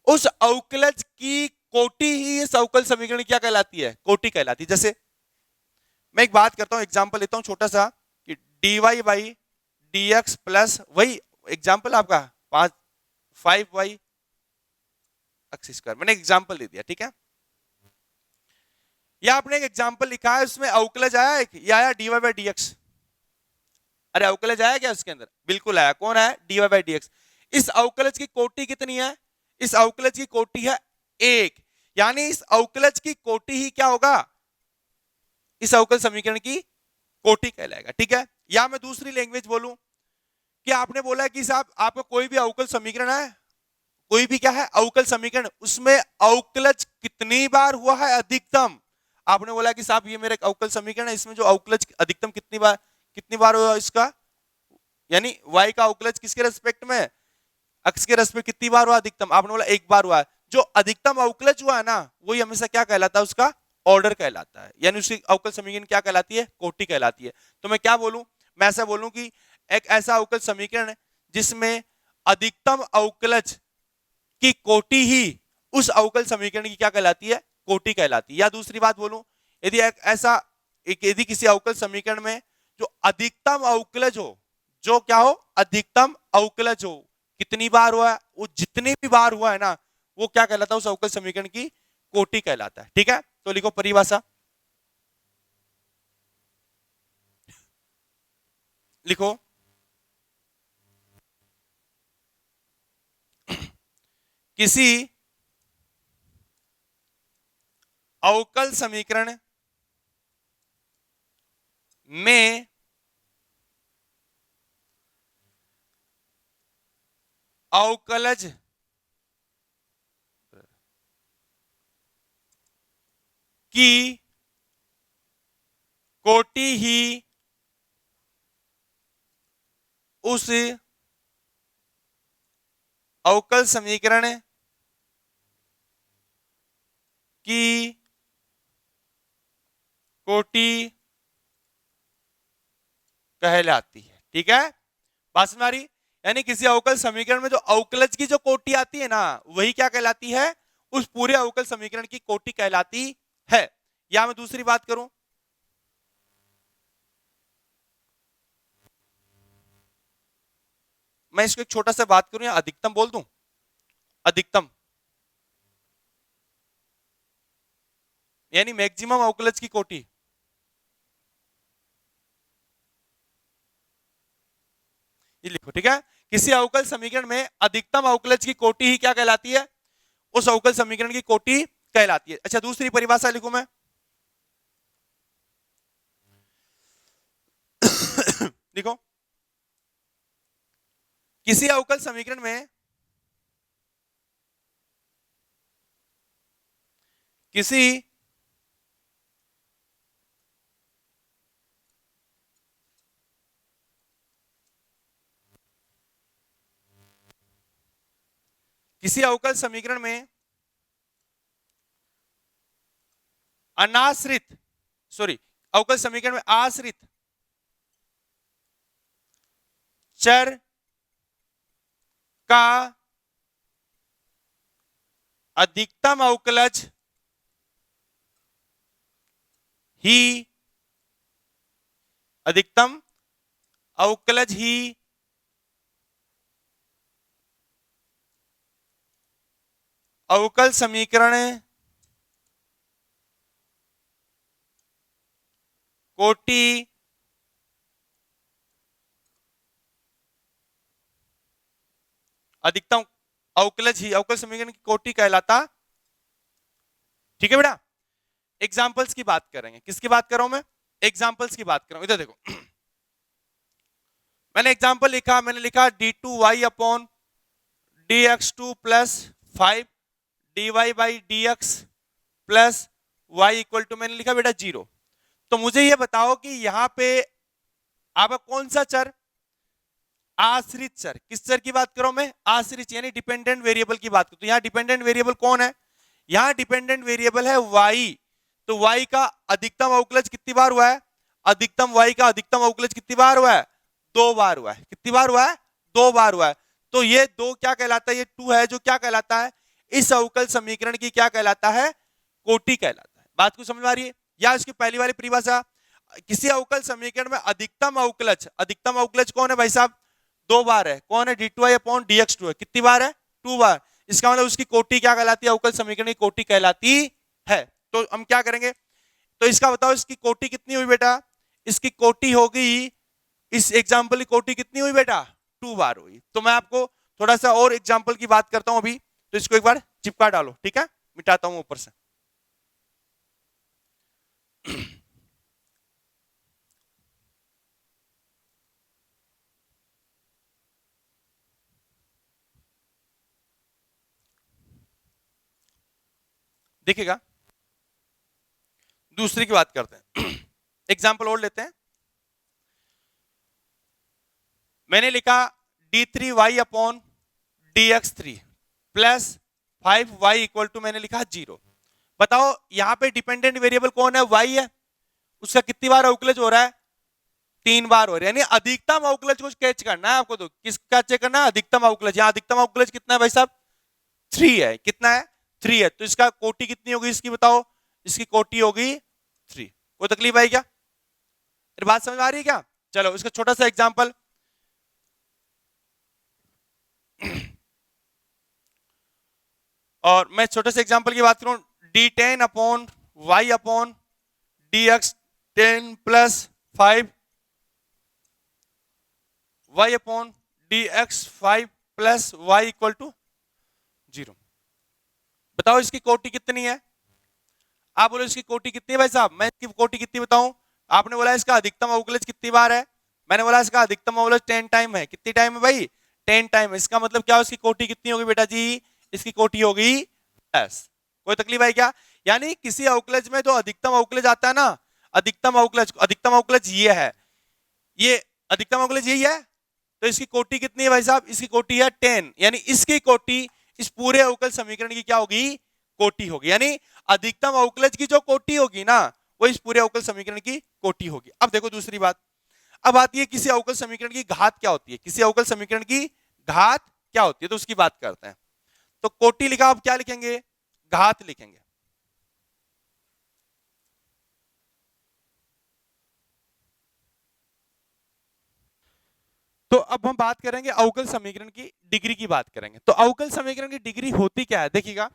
उस अवकलज की कोटि ही इस अवकल समीकरण क्या कहलाती है, कोटि कहलाती है। जैसे मैं एक बात करता हूं, एग्जांपल लेता हूं छोटा सा कि dy बाई dx प्लस, वही एग्जांपल आपका 5y एक्स स्क्वायर, मैंने एग्जांपल दे दिया। ठीक है, या आपने एक एग्जांपल लिखा है उसमें अवकलज आया एक, या आया dy बाई dx। अरे अवकलज आया क्या उसके अंदर? बिल्कुल आया। कौन है? dy by dx। इस अवकलज की कोटि कितनी है? इस अवकलज की कोटि है 1। यानी इस अवकलज की कोटि ही क्या होगा, इस अवकल समीकरण की कोटि कहलाएगा। ठीक है, या मैं दूसरी लैंग्वेज बोलूं कि आपने बोला कि साहब आपका कोई भी अवकल समीकरण है, कोई भी क्या है अवकल समीकरण, उसमें अवकलज कितनी बार हुआ है अधिकतम। आपने बोला कि साहब ये मेरा अवकल समीकरण है, इसमें जो अवकलज अधिकतम कितनी बार हुआ इसका, यानी y का अवकलज किसके रेस्पेक्ट में, अक्ष के रेस्पेक्ट कितनी बार हुआ अधिकतम? आपने बोला एक बार हुआ है। जो अधिकतम अवकलज हुआ है ना, वही हमेशा क्या कहलाता है, उसका ऑर्डर कहलाता है। यानी उसकी अवकल समीकरण क्या कहलाती है, कोटि कहलाती है। तो मैं क्या बोलूं, मैं ऐसा बोलूं कि एक ऐसा अवकल समीकरण है जिसमें अधिकतम अवकलज की कोटि ही उस अवकल समीकरण की क्या कहलाती है, कोटि कहलाती है। या दूसरी बात बोलूं, यदि यदि किसी अवकल समीकरण में जो अधिकतम अवकलज हो, जो क्या हो, अधिकतम अवकलज हो, कितनी बार हुआ है, वो जितनी भी बार हुआ है ना, वो क्या कहलाता है, उस अवकल समीकरण की कोटि कहलाता है। ठीक है, तो लिखो परिभाषा, लिखो किसी अवकल समीकरण में अवकलज की कोटि ही उस अवकल समीकरण की कोटि कहलाती है। ठीक है, बात समझ आ रही? यानी किसी अवकल समीकरण में जो अवकलज की जो कोटि आती है ना, वही क्या कहलाती है, उस पूरे अवकल समीकरण की कोटि कहलाती है। या मैं दूसरी बात करूं, मैं इसको एक छोटा सा बात करूं या अधिकतम बोल दूं, अधिकतम यानी मैक्सिमम अवकलज की कोटि। ये लिखो। ठीक है, किसी अवकल समीकरण में अधिकतम अवकलज की कोटि ही क्या कहलाती है, उस अवकल समीकरण की कोटि कहलाती है। अच्छा दूसरी परिभाषा लिखूं मैं लिखो किसी अवकल समीकरण में किसी किसी अवकल समीकरण में अनाश्रित, सॉरी, अवकल समीकरण में आश्रित चर का अधिकतम अवकलज ही अधिकतम अवकलज ही अवकल समीकरण कोटि अधिकतम अवकलज ही अवकल समीकरण की कोटि कहलाता ठीक है बेटा। एग्जाम्पल्स की बात करेंगे, किसकी बात कर रहा हूं मैं, एग्जाम्पल्स की बात कर रहा हूं। इधर देखो मैंने एग्जाम्पल लिखा, मैंने लिखा d2y upon dx2 plus 5 dy by dx plus y equal to मैंने लिखा बेटा 0। तो मुझे ये बताओ कि यहां पे आपका कौन सा चर, आश्रित चर, किस चर की बात करो मैं, आश्रित यानी डिपेंडेंट वेरिएबल की बात करो। तो यहां डिपेंडेंट वेरिएबल कौन है, यहां डिपेंडेंट वेरिएबल है y। तो y का अधिकतम अवकलज कितनी बार हुआ है, अधिकतम y का अधिकतम अवकलज कितनी बार हुआ है, 2 बार हुआ है। कितनी बार हुआ है, 2 बार हुआ है। तो ये 2 क्या कहलाता है, ये 2 है जो क्या कहलाता है, इस अवकल समीकरण की क्या कहलाता है, कोटि कहलाता है। बात को समझ में आ रही है। या इसकी पहली वाली परिभाषा, किसी अवकल समीकरण में अधिकतम अवकलज, अधिकतम अवकलज कौन है भाई साहब, 2 बार है। कौन है, d2y अपॉन dx2 है। कितनी बार है, 2 बार। इसका मतलब उसकी कोटि क्या कहलाती है, अवकल समीकरण की कोटि कहलाती है। तो हम क्या करेंगे, तो इसका बताओ इसकी कोटि कितनी हुई बेटा, इसकी कोटि होगी, इस एग्जाम्पल की कोटि कितनी हुई बेटा, 2 बार हुई। तो मैं आपको थोड़ा सा और एग्जाम्पल की बात करता हूं अभी, तो इसको एक बार चिपका डालो, ठीक है, मिटाता हूं ऊपर से। देखिएगा, दूसरी की बात करते हैं। एग्जाम्पल और लेते हैं। मैंने लिखा d3y upon dx3 plus 5y equal to मैंने लिखा 0। बताओ यहां पे डिपेंडेंट वेरिएबल कौन है, y है। उसका कितनी बार अवकलज हो रहा है, 3 बार हो रहा है। यानी अधिकतम अवकलज को कैच करना है आपको। तो किसका चेक करना है, अधिकतम अवकलज। यहां अधिकतम अवकलज कितना है भाई साहब, 3 है। कितना है, 3 है। तो इसका कोटि कितनी होगी इसकी बताओ, इसकी कोटि होगी 3। कोई तकलीफ आई क्या, बात समझ आ रही है क्या। चलो इसका छोटा सा एग्जाम्पल। और मैं छोटे से एग्जांपल की बात करूं, d10 upon y upon dx 10 plus 5 y upon dx 5 plus y equal to 0। बताओ इसकी कोटि कितनी है, आप बोलो इसकी कोटि कितनी है भाई साहब, मैं इसकी कोटि कितनी बताऊं। आपने बोला इसका अधिकतम अवकलज कितनी बार है, मैंने बोला इसका अधिकतम अवकलज 10 टाइम है। कितनी टाइम है भाई, 10 टाइम है। इसका मतलब क्या, उसकी कोटि कितनी होगी बेटा जी, इसकी कोटि होगी s। कोई तकलीफ है क्या। यानी किसी अवकलज में जो अधिकतम अवकलज आता है ना, अधिकतम अवकलज ये है, ये अधिकतम अवकलज यही है। तो इसकी कोटि कितनी है भाई साहब, इसकी कोटि है 10। यानी इसकी कोटि इस पूरे अवकल समीकरण की क्या होगी, कोटि होगी। यानी अधिकतम अवकलज की जो कोटि होगी ना, वो इस पूरे अवकल समीकरण की कोटि होगी। अब देखो दूसरी बात, अब आती है किसी अवकल समीकरण की घात क्या होती है, किसी अवकल समीकरण की घात क्या होती है, तो उसकी बात करते हैं। तो कोटि लिखा, आप क्या लिखेंगे, घात लिखेंगे। तो अब हम बात करेंगे अवकल समीकरण की डिग्री की बात करेंगे। तो अवकल समीकरण की डिग्री होती क्या है, देखिएगा।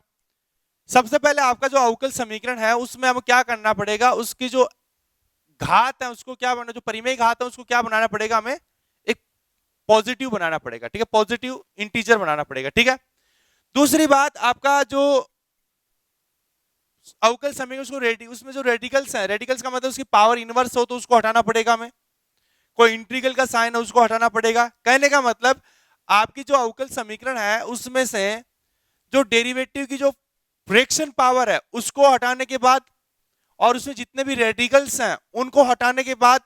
सबसे पहले आपका जो अवकल समीकरण है उसमें हमें क्या करना पड़ेगा, उसकी जो घात है उसको क्या बनाना, जो परिमेय घात है उसको क्या बनाना पड़ेगा, हमें एक पॉजिटिव बनाना पड़ेगा, ठीक है, पॉजिटिव इंटीजर बनाना पड़ेगा, ठीक है। दूसरी बात, आपका जो अवकल समीकरण उसको उसमें जो रेडिकल्स है, रेडिकल्स का मतलब उसकी पावर इनवर्स हो तो उसको हटाना पड़ेगा हमें, कोई इंटीग्रल का साइन है उसको हटाना पड़ेगा। कहने का मतलब आपकी जो अवकल समीकरण है उसमें से जो डेरिवेटिव की जो फ्रैक्शन पावर है उसको हटाने के बाद, और उसमें जितने भी रेडिकल्स हैं उनको हटाने के बाद,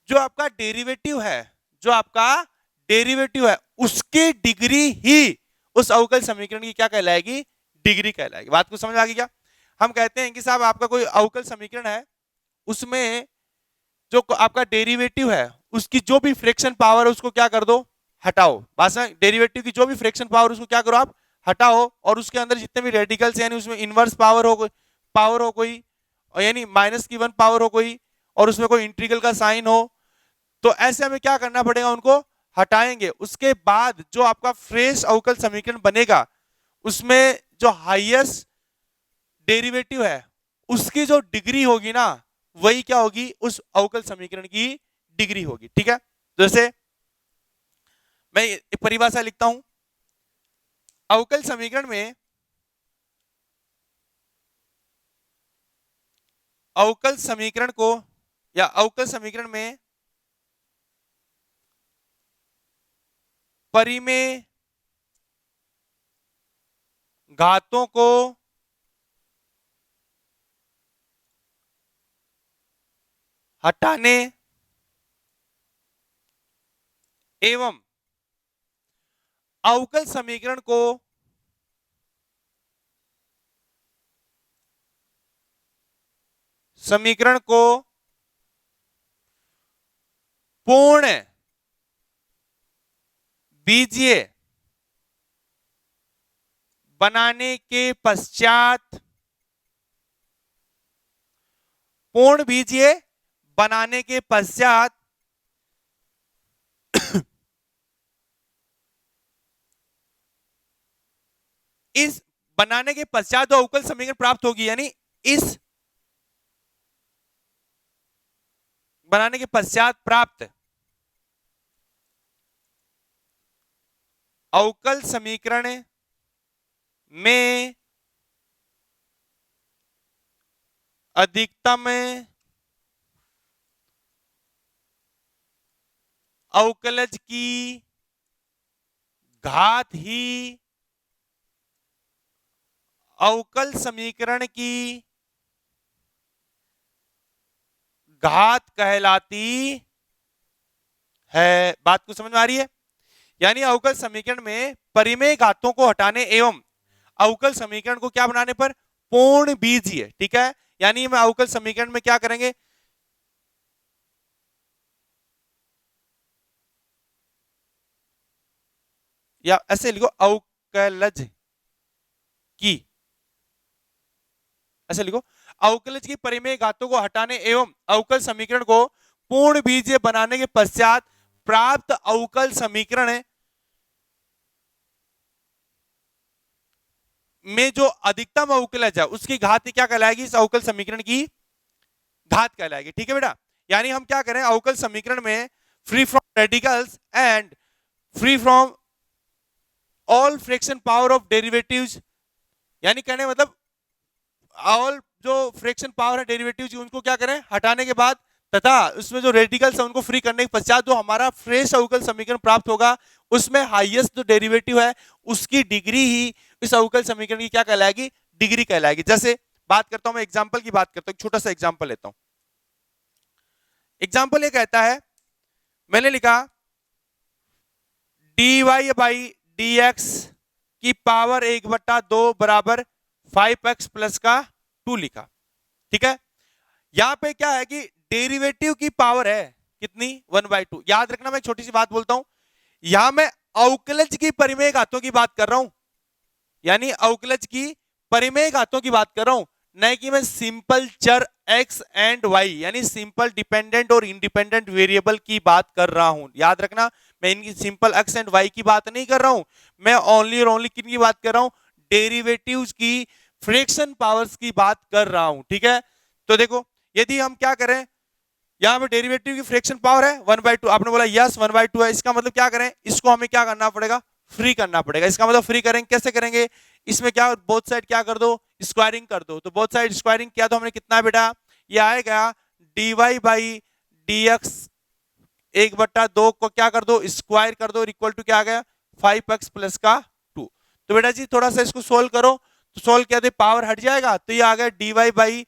जो आपका डेरिवेटिव है, जो आपका डेरिवेटिव है उसकी डिग्री ही उस अवकल समीकरण की क्या कहलाएगी, डिग्री कहलाएगी। बात को समझ आ गई क्या। हम कहते हैं कि साहब आपका कोई अवकल समीकरण है, उसमें जो आपका डेरिवेटिव है उसकी जो भी फ्रैक्शन पावर है उसको क्या कर दो, हटाओ। भाषा डेरिवेटिव की जो भी फ्रैक्शन पावर उसको क्या करो आप, हटाओ। और उसके अंदर जितने भी रेडिकल्स यानी उसमें इनवर्स पावर हो कोई, यानी माइनस की 1 पावर हो कोई, और उसमें कोई इंटीग्रल का साइन हो, तो ऐसे हमें क्या करना पड़ेगा, उनको हटाएंगे। उसके बाद जो आपका फ्रेश अवकल समीकरण बनेगा उसमें जो हाईएस्ट डेरिवेटिव है उसकी जो डिग्री होगी ना, वही क्या होगी, उस अवकल समीकरण की डिग्री होगी, ठीक है। जैसे मैं एक परिभाषा लिखता हूं, अवकल समीकरण में अवकल समीकरण को या अवकल समीकरण में परिमेय घातों को हटाने एवं अवकल समीकरण को पूर्ण बीजीय बनाने के पश्चात पूर्ण बीजीय बनाने के पश्चात इस बनाने के पश्चात जो अवकल समीकरण प्राप्त होगी, यानी इस बनाने के पश्चात प्राप्त अवकल समीकरण में अधिकतम अवकलज की घात ही अवकल समीकरण की घात कहलाती है। बात को समझ में आ रही है? यानी अवकल समीकरण में परिमेय घातों को हटाने एवं अवकल समीकरण को क्या बनाने पर पूर्ण बीजीय, ठीक है। यानी मैं अवकल समीकरण में क्या करेंगे, या ऐसे लिखो अवकलज की, ऐसे लिखो अवकलज की परिमेय घातों को हटाने एवं अवकल समीकरण को पूर्ण बीजीय बनाने के पश्चात प्राप्त अवकल समीकरण में जो अधिकतम अवकलज है उसकी घात क्या कहलाएगी, इस अवकल समीकरण की घात कहलाएगी। ठीक है बेटा। यानी हम क्या करें, अवकल समीकरण में free from radicals and free from all fraction power of derivatives, यानी कहने मतलब ऑल जो फ्रैक्शन पावर है डेरिवेटिव्स उनको क्या करें हटाने के बाद, तथा उसमें जो रेडिकल्स है उनको फ्री करने के पश्चात जो हमारा फ्रेश अवकल समीकरण प्राप्त होगा उसमें हाईएस्ट जो डेरिवेटिव है उसकी डिग्री ही इस अवकल समीकरण की क्या कहलाएगी, डिग्री कहलाएगी। जैसे बात करता हूं मैं, एग्जांपल की बात करता हूं, छोटा सा एग्जांपल लेता हूं। एग्जांपल ये कहता है, मैंने लिखा dy बाई dx की पावर 1/2 बराबर 5x प्लस का 2 लिखा। ठीक है। यहां पे क्या है कि डेरिवेटिव की पावर है कितनी, 1/2। याद रखना, मैं छोटी सी बात बोलता हूं, यहां मैं अवकलज की परिमेय घातों की बात कर रहा हूं, यानी अवकलज की परिमेय घातों की बात कर रहा हूं, नहीं कि मैं सिंपल चर x एंड y यानी सिंपल डिपेंडेंट और इंडिपेंडेंट वेरिएबल की बात कर रहा हूं। याद रखना, मैं इनकी सिंपल x एंड y की बात नहीं कर रहा हूं, मैं ओनली और ओनली किन की बात कर रहा हूं, डेरिवेटिव्स की फ्रैक्शन पावर्स की बात कर रहा हूं। ठीक है। तो देखो, यदि हम क्या करें, यहां पे डेरिवेटिव की फ्रैक्शन पावर है 1/2, आपने बोला यस 1/2 है, इसका मतलब क्या करें, इसको हमें क्या करना पड़ेगा, फ्री करना पड़ेगा। इसका मतलब फ्री करेंगे, कैसे करेंगे, इसमें क्या बोथ साइड क्या कर दो, स्क्वायरिंग कर दो। तो बोथ साइड स्क्वायरिंग किया तो हमने कितना बेटा, ये आएगा dy बाई dx 1/2 को क्या कर दो, स्क्वायर कर दो, इक्वल टू क्या आ गया 5x प्लस का 2। तो बेटा जी थोड़ा सा इसको सोल्व करो, तो सोल्व किया तो पावर हट जाएगा, तो ये आ गया dy बाई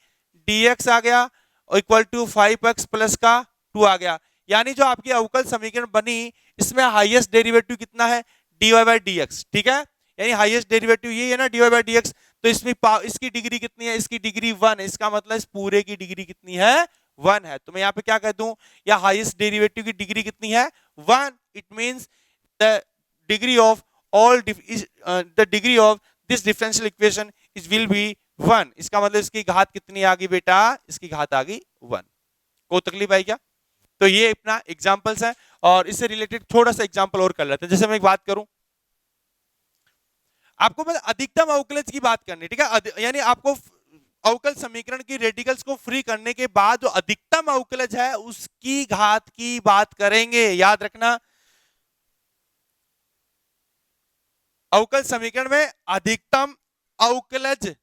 dx आ गया इक्वल टू 5x प्लस का 2 आ गया। यानी जो आपकी अवकल समीकरण बनी इसमें हाईएस्ट डेरिवेटिव कितना है, dy बाई dx। ठीक है। यानी हाईएस्ट डेरिवेटिव ये है ना dy बाई dx, तो इसमें इसकी डिग्री कितनी है, इसकी डिग्री 1 है, इसका मतलब इस पूरे की डिग्री कितनी है, 1 है। तो मैं यहाँ पे क्या कह दूं, या हाईएस्ट डेरिवेटिव की डिग्री कितनी है, 1। It means the degree of all the degree of this differential equation is will be 1। इसका मतलब इसकी घात कितनी आ गई बेटा, इसकी घात आ गई 1। कोई तकलीफ आई क्या? तो ये अपना एग्जांपल्स है, और इससे रिलेटेड थोड़ा सा एग्जांपल और कर लेते हैं। जैसे मैं एक बात करूं, आपको मतलब अधिकतम अवकलज की बात करनी, ठीक है, यानी आपको अवकल समीकरण की रेडिकल्स को फ्री करने के बाद जो अधिकतम अवकलज है उसकी घात की बात करेंगे। याद रखना, अवकल समीकरण में अधिकतम अवकलज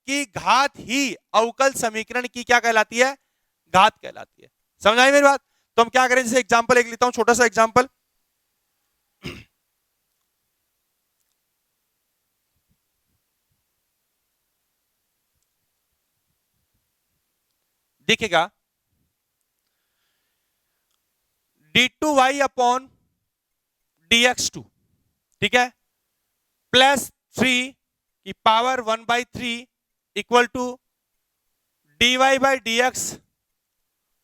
की घात ही अवकल समीकरण की क्या कहलाती है? घात कहलाती है। समझ आई मेरी बात? तो हम क्या करें, जैसे एग्जांपल एक लेता हूं, छोटा सा एग्जांपल। देखिएगा, d2y अपॉन dx2, ठीक है, प्लस 3 की power 1/3 equal to dy by dx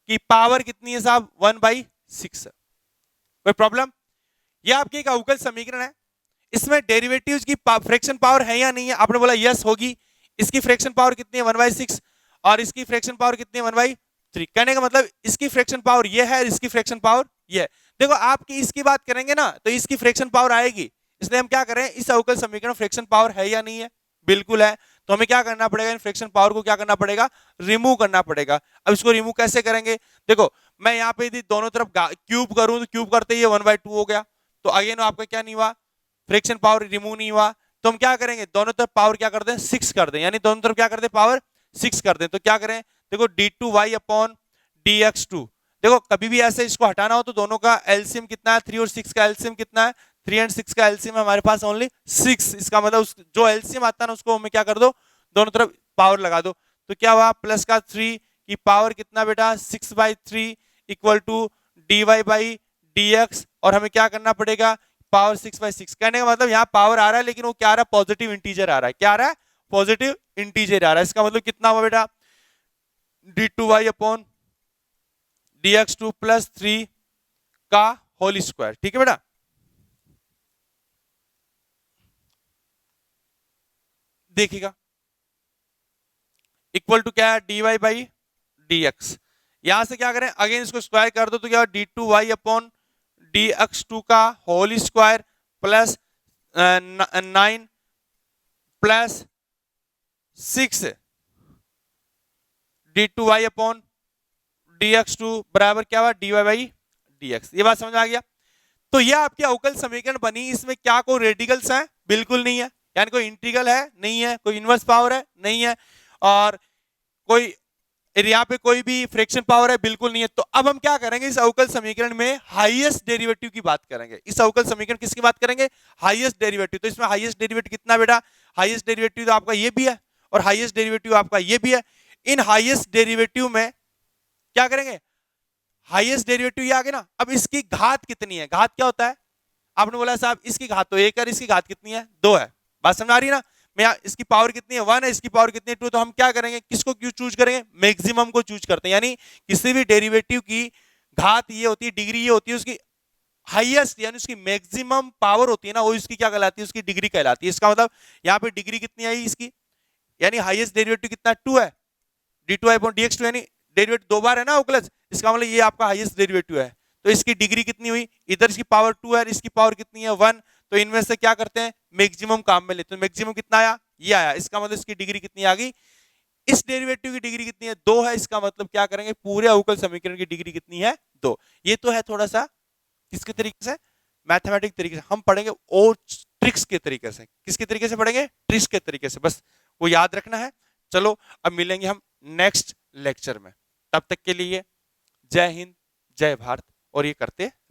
की पावर कितनी है साहब? 1/6 है। कोई प्रॉब्लम? ये आपकी एक अवकल समीकरण है, इसमें डेरिवेटिव्स की फ्रैक्शन पावर है या नहीं है? आपने बोला यस होगी। इसकी फ्रैक्शन पावर कितनी है? 1/6, और इसकी फ्रैक्शन पावर कितनी है? 1/3। कहने का मतलब इसकी फ्रैक्शन पावर ये है, इसकी फ्रैक्शन पावर ये है। देखो, आपकी इसकी बात करेंगे ना तो इसकी फ्रैक्शन पावर आएगी, इसलिए हम क्या करें, इस अवकल समीकरण फ्रैक्शन पावर है या नहीं है? बिल्कुल है। तो हमें क्या करना पड़ेगा, इन फ्रैक्शन पावर को क्या करना पड़ेगा? रिमूव करना पड़ेगा। अब इसको रिमूव कैसे करेंगे? देखो, मैं यहाँ पे यदि दोनों तरफ क्यूब करूं तो क्यूब करते ही 1/2 हो गया, तो अगेन आपका क्या नहीं हुआ, फ्रैक्शन पावर रिमूव नहीं हुआ। तो हम क्या करेंगे, दोनों तरफ पावर क्या कर दें? 6 कर दें, यानी दोनों तरफ क्या कर दें? पावर 6 कर दें। तो क्या करें, देखो d2y अपॉन dx2, देखो कभी भी ऐसे इसको हटाना हो तो दोनों का एलसीएम कितना है? 3 और 6 का एलसीएम कितना है? 3 और 6 का एलसीएम हमारे पास ओनली 6। इसका मतलब जो एलसीएम आता है ना उसको हमें क्या कर दो, दोनों तरफ पावर लगा दो। तो क्या हुआ, प्लस का 3 की पावर कितना बेटा? 6/3 equal to dy by dx, और हमें क्या करना पड़ेगा? पावर 6/6। कहने का मतलब यहाँ पावर आ रहा है लेकिन वो क्या आ रहा है? पॉजिटिव इंटीजर आ रहा है। क्या आ रहा है? पॉजिटिव इंटीजर आ रहा है। इसका मतलब कितना हुआ बेटा? d2y अपॉन dx2 प्लस 3 का होल स्क्वायर। ठीक है बेटा, देखिएगा इक्वल टू क्या है? dy by dx। यहां से क्या करें, अगेन इसको स्क्वायर कर दो तो क्या? d2y अपॉन dx2 का whole square plus 9 plus 6 d2y upon dx2 बराबर क्या हुआ? dy by dx। ये बात समझ आ गया? तो ये आपकी अवकल समीकरण बनी। इसमें क्या कोई रेडिकल्स हैं? बिल्कुल नहीं है। यानी कोई इंटीग्रल है? नहीं है। कोई इनवर्स पावर है? नहीं है। और कोई यहाँ पे कोई भी फ्रैक्शन पावर है? बिल्कुल नहीं है। तो अब हम क्या करेंगे, इस अवकल समीकरण में हाईएस्ट डेरिवेटिव की बात करेंगे। इस अवकल समीकरण किसकी बात करेंगे? Highest derivative. तो इसमें हाईएस्ट डेरिवेटिव कितना बेटा? हाईएस्ट डेरिवेटिव तो आपका ये भी है और हाईएस्ट डेरिवेटिव आपका ये भी है। इन हाईएस्ट डेरिवेटिव में क्या करेंगे, हाईएस्ट डेरिवेटिव ये आ गया ना। अब इसकी घात कितनी है? घात क्या होता है? आपने बोला साहब इसकी घात तो 1 है, इसकी घात कितनी है? 2 है। बात समझ आ रही है ना? मैं इसकी पावर कितनी है? 1 है, इसकी पावर कितनी है? 2। तो हम क्या करेंगे, किसको क्यों चूज करेंगे? मैक्सिमम को चूज करते हैं। यानी किसी भी डेरिवेटिव की घात ये होती है, डिग्री ये होती है उसकी हाईएस्ट, यानी उसकी मैक्सिमम पावर होती है ना, वो इसकी क्या कहलाती है? उसकी डिग्री कहलाती है। इसका मतलब यहाँ पे डिग्री कितनी आई इसकी, यानी हाईएस्ट डेरिवेटिव कितना? 2 है, d2 अपॉन dx2, यानी डेरिवेटिव 2 बार है ना अवकलज। इसका मतलब ये आपका हाईएस्ट डेरिवेटिव है। तो इसकी डिग्री कितनी हुई? इधर इसकी पावर 2 है, इसकी पावर कितनी है? 1। तो इनमें से क्या करते हैं, मैक्सिमम काम में लेते हैं। मैक्सिमम कितना आया? ये आया। इसका मतलब इसकी डिग्री कितनी आ गई? इस डेरिवेटिव की डिग्री कितनी है? 2 है। इसका मतलब क्या करेंगे, पूरे अवकल समीकरण की डिग्री कितनी है? 2। ये तो है थोड़ा सा किसके तरीके से, मैथमेटिक तरीके से। हम पढ़ेंगे और ट्रिक्स के तरीके से। किसके तरीके से पढ़ेंगे? ट्रिक्स के तरीके से, बस वो याद रखना है। चलो अब मिलेंगे हम नेक्स्ट लेक्चर में, तब तक के लिए जय हिंद, जय भारत, और ये करते